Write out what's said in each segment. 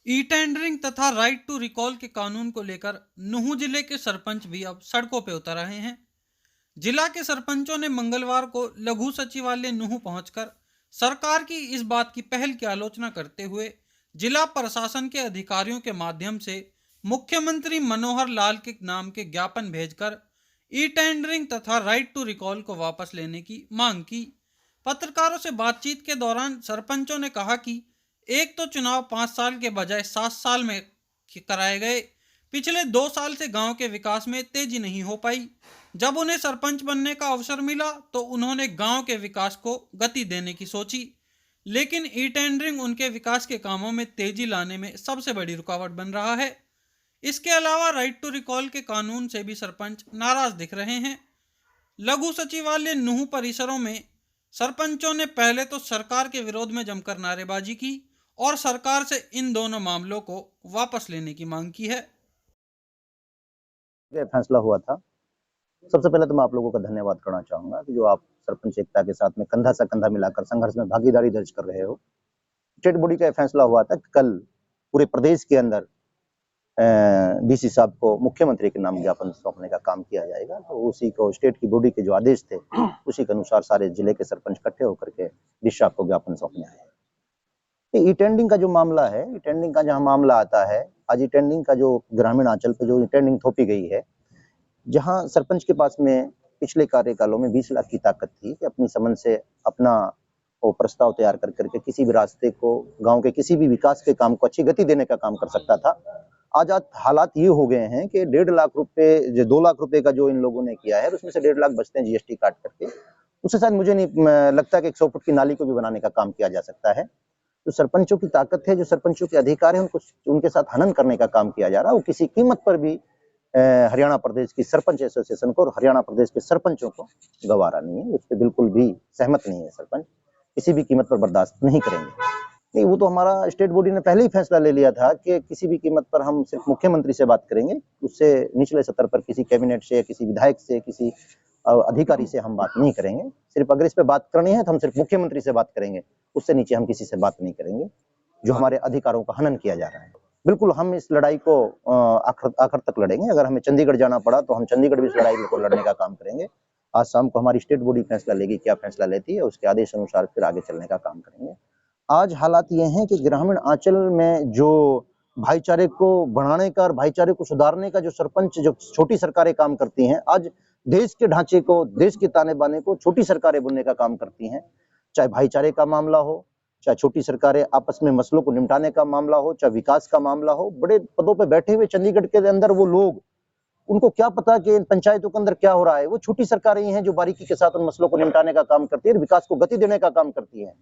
E tendering तथा right to recall के कानून को लेकर नुहू जिले के सरपंच भी अब सड़कों पर उतर रहे हैं। जिला के सरपंचों ने मंगलवार को लघु सचिवालय नुहू पहुंचकर सरकार की इस बात की पहल की आलोचना करते हुए जिला प्रशासन के अधिकारियों के माध्यम से मुख्यमंत्री मनोहर लाल के नाम के ज्ञापन भेजकर ई टेंडरिंग तथा राइट टू रिकॉल को वापस लेने की मांग की। पत्रकारों से बातचीत के दौरान सरपंचों ने कहा कि एक तो चुनाव 5 साल के बजाय 7 साल में कराए गए। पिछले 2 साल से गांव के विकास में तेजी नहीं हो पाई। जब उन्हें सरपंच बनने का अवसर मिला तो उन्होंने गांव के विकास को गति देने की सोची, लेकिन ई टेंडरिंग उनके विकास के कामों में तेजी लाने में सबसे बड़ी रुकावट बन रहा है। इसके अलावा राइट टू रिकॉल के कानून से भी सरपंच नाराज दिख रहे हैं। लघु सचिवालय नुहू परिसरों में सरपंचों ने पहले तो सरकार के विरोध में जमकर नारेबाजी की और सरकार से इन दोनों मामलों को वापस लेने की मांग की है। ये फैसला हुआ था। सबसे पहले तो मैं आप लोगों का धन्यवाद करना चाहूंगा कि जो आप सरपंच एकता के साथ में कंधा से कंधा मिलाकर संघर्ष में भागीदारी दर्ज कर रहे हो। स्टेट बॉडी का फैसला हुआ था कि कल पूरे प्रदेश के अंदर डीसी साहब को मुख्यमंत्री के नाम ज्ञापन सौंपने का काम किया जाएगा। तो उसी को स्टेट की बॉडी के जो आदेश थे उसी के अनुसार सारे जिले के सरपंच इकट्ठे होकर के डीसी साहब को ज्ञापन सौंपने आए। ई टेंडरिंग का जो मामला है, ई टेंडरिंग का जहाँ मामला आता है, आज ई टेंडरिंग का जो ग्रामीण आंचल पे जो ई टेंडरिंग थोपी गई है, जहां सरपंच के पास में पिछले कार्यकालों में 20 लाख की ताकत थी कि अपनी समझ से अपना वो प्रस्ताव तैयार कर करके किसी भी रास्ते को, गांव के किसी भी विकास के काम को अच्छी गति देने का काम कर सकता था। आज हालात ये हो गए हैं कि 1.5 लाख रुपए, जो 2 लाख रुपए का जो इन लोगों ने किया है उसमें से 1.5 लाख बचते हैं जीएसटी काट करके। उससे शायद मुझे नहीं लगता कि 100 फुट की नाली को भी बनाने का काम किया जा सकता है। जो सरपंचों की ताकत है, जो सरपंचों के अधिकार है, उनको उनके साथ हनन करने का काम किया जा रहा है। वो किसी कीमत पर भी हरियाणा प्रदेश की सरपंच एसोसिएशन को और हरियाणा प्रदेश के सरपंचों को गवारा नहीं है। उस पर बिल्कुल भी सहमत नहीं है। सरपंच किसी भी कीमत पर बर्दाश्त नहीं करेंगे। नहीं, वो तो हमारा स्टेट बॉडी ने पहले ही फैसला ले लिया था कि किसी भी कीमत पर हम सिर्फ मुख्यमंत्री से बात करेंगे। उससे निचले स्तर पर किसी कैबिनेट से, किसी विधायक से, किसी अधिकारी से हम बात नहीं करेंगे। सिर्फ अगर इस पे बात करनी है तो हम सिर्फ मुख्यमंत्री से बात करेंगे। उससे नीचे हम किसी से बात नहीं करेंगे। जो हमारे अधिकारों का हनन किया जा रहा है, बिल्कुल हम इस लड़ाई को आखिर तक लड़ेंगे। अगर हमें चंडीगढ़ जाना पड़ा तो हम चंडीगढ़ भी इस लड़ाई को लड़ने का काम करेंगे। आज शाम को हमारी स्टेट बॉडी फैसला लेगी, क्या फैसला लेती है उसके आदेश अनुसार फिर आगे चलने का काम करेंगे। आज हालात ये हैं कि ग्रामीण आंचल में जो भाईचारे को बढ़ाने का और भाईचारे को सुधारने का जो सरपंच, जो छोटी सरकारें काम करती हैं, आज देश के ढांचे को, देश के ताने बाने को छोटी सरकारें बनने का काम करती हैं। चाहे भाईचारे का मामला हो, चाहे छोटी सरकारें आपस में मसलों को निपटाने का मामला हो, चाहे विकास का मामला हो। बड़े पदों पे बैठे हुए चंडीगढ़ के अंदर वो लोग, उनको क्या पता कि इन पंचायतों के अंदर क्या हो रहा है। वो छोटी सरकारें ही हैं जो बारीकी के साथ उन मसलों को निपटाने का काम करती है, विकास को गति देने का काम करती है।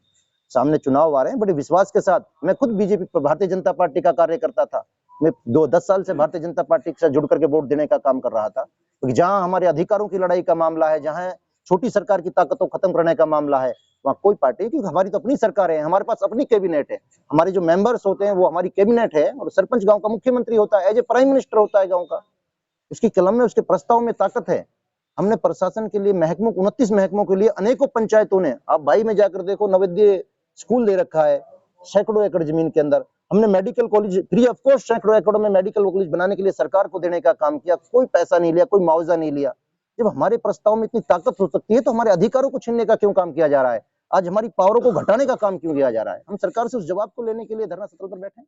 सामने चुनाव आ रहे हैं, बड़े विश्वास के साथ। मैं खुद बीजेपी, भारतीय जनता पार्टी का कार्यकर्ता था। मैं 10 साल से भारतीय जनता पार्टी के साथ जुड़ करके वोट देने का काम कर रहा था। क्योंकि जहां हमारे अधिकारों की लड़ाई का मामला है, जहां छोटी सरकार की ताकत को खत्म करने का मामला है, वहां कोई पार्टी, क्योंकि हमारी तो अपनी सरकार है, हमारे पास अपनी कैबिनेट है, हमारे जो मेंबर्स होते हैं वो हमारी कैबिनेट है। और सरपंच गांव का मुख्यमंत्री होता है, एज ए प्राइम मिनिस्टर होता है गांव का। उसकी कलम में, उसके प्रस्ताव में ताकत है। हमने प्रशासन के लिए महकमों, 29 महकमों के लिए अनेकों पंचायतों ने, आप भाई में जाकर देखो, नवोदय स्कूल दे रखा है सैकड़ों एकड़ जमीन के अंदर। हमने medical college free of cost सैकड़ों एकड़ों में मेडिकल कॉलेज बनाने के लिए सरकार को देने का काम किया। कोई पैसा नहीं लिया, कोई मुआवजा नहीं लिया। जब हमारे प्रस्ताव में इतनी ताकत हो सकती है तो हमारे अधिकारों को छीनने का क्यों काम किया जा रहा है? आज हमारी पावरों को घटाने का काम क्यों किया जा रहा है? हम सरकार से उस जवाब को लेने के लिए धरना स्थल पर बैठे हैं।